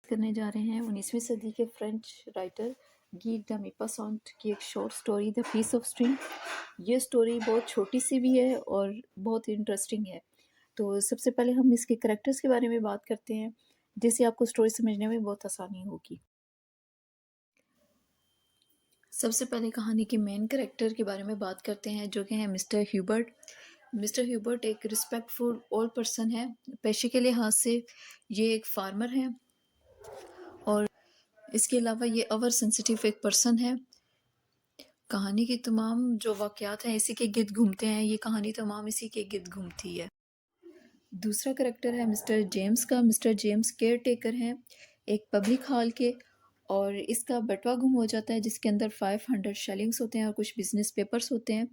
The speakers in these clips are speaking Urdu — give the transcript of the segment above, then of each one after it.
کرنے جا رہے ہیں 19ویں صدی کے فرینچ رائٹر گی ڈا موپاسانٹ کی ایک short story the piece of string. یہ سٹوری بہت چھوٹی سی بھی ہے اور بہت انٹرسٹنگ ہے۔ تو سب سے پہلے ہم اس کے کریکٹرز کے بارے میں بات کرتے ہیں، جس سے آپ کو سٹوری سمجھنے میں بہت آسانی ہوگی۔ سب سے پہلے کہانی کے مین کریکٹر کے بارے میں بات کرتے ہیں، جو کہ ہیں مسٹر ہیوبرٹ۔ مسٹر ہیوبرٹ ایک رسپیکٹ فل اولڈ پرسن ہے۔ پیشے کے لحاظ سے یہ ایک فارمر ہے، اور اس کے علاوہ یہ اوور سینسیٹیو ایک پرسن ہے۔ کہانی کی تمام جو واقعات ہیں اسی کے گرد گھومتے ہیں، یہ کہانی تمام اسی کے گرد گھومتی ہے۔ دوسرا کریکٹر ہے مسٹر جیمز کا۔ مسٹر جیمز کیئر ٹیکر ہیں ایک پبلک ہال کے، اور اس کا بٹوا گم ہو جاتا ہے جس کے اندر 500 شیلنگز ہوتے ہیں اور کچھ بزنس پیپرز ہوتے ہیں۔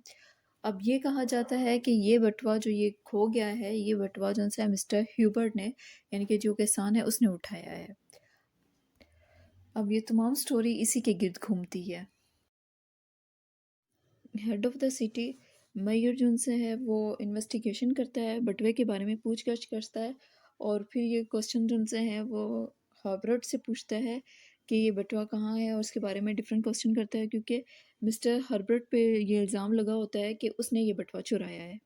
اب یہ کہا جاتا ہے کہ یہ بٹوا جو یہ کھو گیا ہے، یہ بٹوا جو ہے مسٹر ہیوبرٹ نے، یعنی کہ جو کسان ہے، اس نے اٹھایا ہے۔ اب یہ تمام سٹوری اسی کے گرد گھومتی ہے۔ Head of the city mayor June سے ہے، وہ انویسٹیگیشن کرتا ہے، بٹوے کے بارے میں پوچھ گچھ کرتا ہے، اور پھر یہ کوسچن جون سے ہے وہ ہاربرٹ سے پوچھتا ہے کہ یہ بٹوا کہاں ہے، اور اس کے بارے میں ڈیفرنٹ کوسچن کرتا ہے، کیونکہ مسٹر ہاربرٹ پہ یہ الزام لگا ہوتا ہے کہ اس نے یہ بٹوا چرایا ہے۔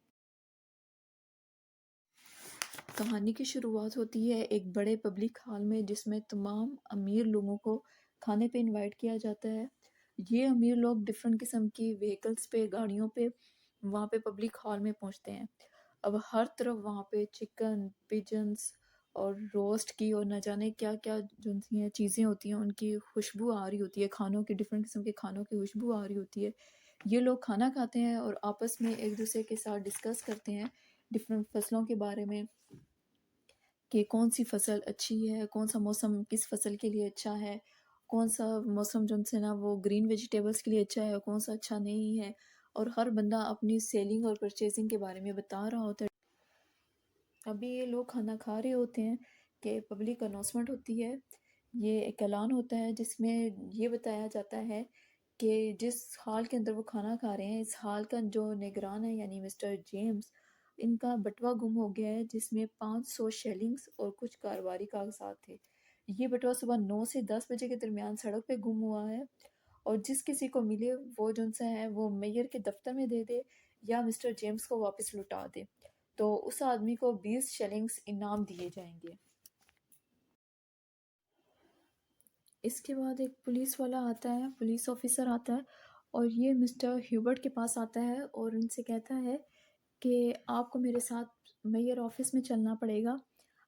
کہانی کی شروعات ہوتی ہے ایک بڑے پبلک ہال میں، جس میں تمام امیر لوگوں کو کھانے پہ انوائٹ کیا جاتا ہے۔ یہ امیر لوگ ڈفرینٹ قسم کی وہیکلز پہ، گاڑیوں پہ وہاں پہ پبلک ہال میں پہنچتے ہیں۔ اب ہر طرف وہاں پہ چکن، پیجنز اور روسٹ کی اور نہ جانے کیا کیا جو چیزیں ہوتی ہیں ان کی خوشبو آ رہی ہوتی ہے، کھانوں کی ڈفرینٹ قسم کے کھانوں کی خوشبو آ رہی ہوتی ہے۔ یہ لوگ کھانا کھاتے ہیں اور آپس میں ایک دوسرے کے ساتھ ڈسکس کرتے ہیں ڈفرینٹ فصلوں کے بارے میں، کہ کون سی فصل اچھی ہے، کون سا موسم کس فصل کے لیے اچھا ہے، کون سا موسم جو سے نا وہ گرین ویجیٹیبلز کے لیے اچھا ہے، کون سا اچھا نہیں ہے، اور ہر بندہ اپنی سیلنگ اور پرچیزنگ کے بارے میں بتا رہا ہوتا ہے۔ ابھی یہ لوگ کھانا کھا رہے ہوتے ہیں کہ پبلک اناؤنسمنٹ ہوتی ہے، یہ ایک اعلان ہوتا ہے جس میں یہ بتایا جاتا ہے کہ جس ہال کے اندر وہ کھانا کھا رہے ہیں، اس ہال کا جو نگران ہے یعنی مسٹر جیمز، ان کا بٹوا گم ہو گیا ہے جس میں 500 شیلنگز اور کچھ کاروباری کاغذات تھے۔ یہ بٹوا صبح 9 سے 10 بجے کے درمیان سڑک پہ گم ہوا ہے، اور جس کسی کو ملے وہ جن سا ہے وہ میئر کے دفتر میں دے دے یا مسٹر جیمز کو واپس لوٹا دے، تو اس آدمی کو 20 شیلنگز انعام دیے جائیں گے۔ اس کے بعد ایک پولیس والا آتا ہے، پولیس آفیسر آتا ہے، اور یہ مسٹر ہیوبرٹ کے پاس آتا ہے اور ان سے کہتا ہے کہ آپ کو میرے ساتھ میئر آفس میں چلنا پڑے گا۔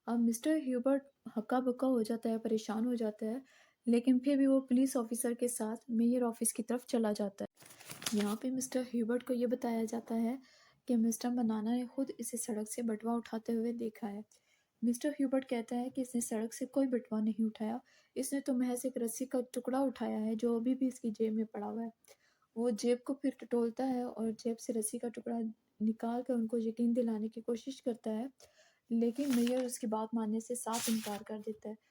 اب مسٹر ہیوبرٹ ہکا بکا ہو جاتا ہے، پریشان ہو جاتا ہے، لیکن پھر بھی وہ پولیس آفیسر کے ساتھ میئر آفس کی طرف چلا جاتا ہے۔ یہاں پہ مسٹر ہیوبرٹ کو یہ بتایا جاتا ہے کہ مسٹر بنانا نے خود اسے سڑک سے بٹوا اٹھاتے ہوئے دیکھا ہے۔ مسٹر ہیوبرٹ کہتا ہے کہ اس نے سڑک سے کوئی بٹوا نہیں اٹھایا، اس نے تو محض ایک رسی کا ٹکڑا اٹھایا ہے جو ابھی بھی اس کی جیب میں پڑا ہوا ہے۔ وہ جیب کو پھر ٹٹولتا ہے اور جیب سے رسی کا ٹکڑا نکال کر ان کو یقین دلانے کی کوشش کرتا ہے، لیکن میئر اس کی بات ماننے سے صاف انکار کر دیتا ہے۔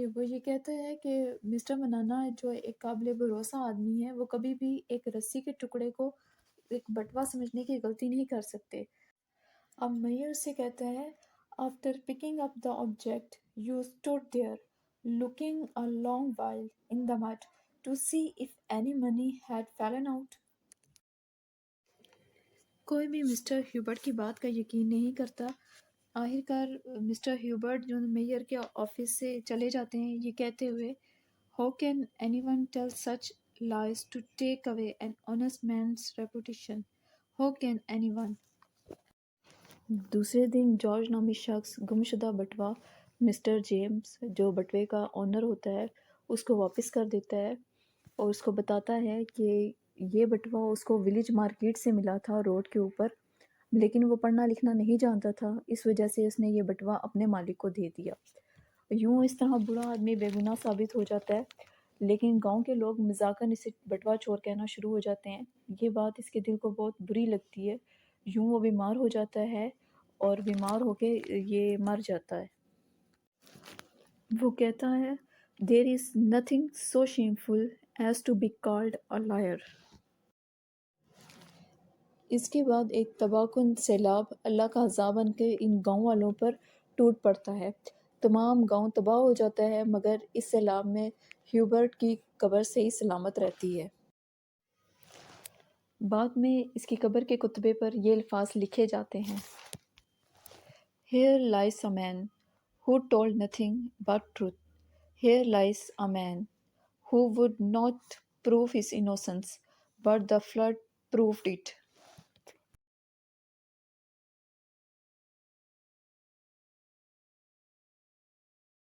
وہ یہ کہتا ہے کہ مسٹر منانا جو ایک قابل بھروسہ آدمی ہے، وہ کبھی بھی ایک رسی کے ٹکڑے کو ایک بٹوا سمجھنے کی غلطی نہیں کر سکتے۔ اب میئر سے کہتا ہے after picking up the object you stood there looking a long while in the mud to see if any money had fallen out۔ کوئی بھی مسٹر ہیوبرٹ کی بات کا یقین نہیں کرتا۔ آخرکار مسٹر ہیوبرٹ جو میئر کے آفس سے چلے جاتے ہیں یہ کہتے ہوئے How can anyone tell such lies to take away an honest man's reputation? How can anyone؟ دوسرے دن جارج نامی شخص گمشدہ بٹوا مسٹر جیمز جو بٹوے کا آنر ہوتا ہے اس کو واپس کر دیتا ہے، اور اس کو بتاتا ہے کہ یہ بٹوا اس کو ولیج مارکیٹ سے ملا تھا روڈ کے اوپر، لیکن وہ پڑھنا لکھنا نہیں جانتا تھا، اس وجہ سے اس نے یہ بٹوا اپنے مالک کو دے دیا۔ یوں اس طرح برا آدمی بے گناہ ثابت ہو جاتا ہے، لیکن گاؤں کے لوگ مذاقاً اسے بٹوا چور کہنا شروع ہو جاتے ہیں۔ یہ بات اس کے دل کو بہت بری لگتی ہے، یوں وہ بیمار ہو جاتا ہے اور بیمار ہو کے یہ مر جاتا ہے۔ وہ کہتا ہے There is nothing so shameful as to be called a liar۔ اس کے بعد ایک تباہ کن سیلاب اللہ کا عذاب بن کے ان گاؤں والوں پر ٹوٹ پڑتا ہے۔ تمام گاؤں تباہ ہو جاتا ہے مگر اس سیلاب میں ہیوبرٹ کی قبر صحیح سلامت رہتی ہے۔ بعد میں اس کی قبر کے کتبے پر یہ الفاظ لکھے جاتے ہیں: Here lies a man who told nothing but truth. Here lies a man who would not prove his innocence, but the flood proved it.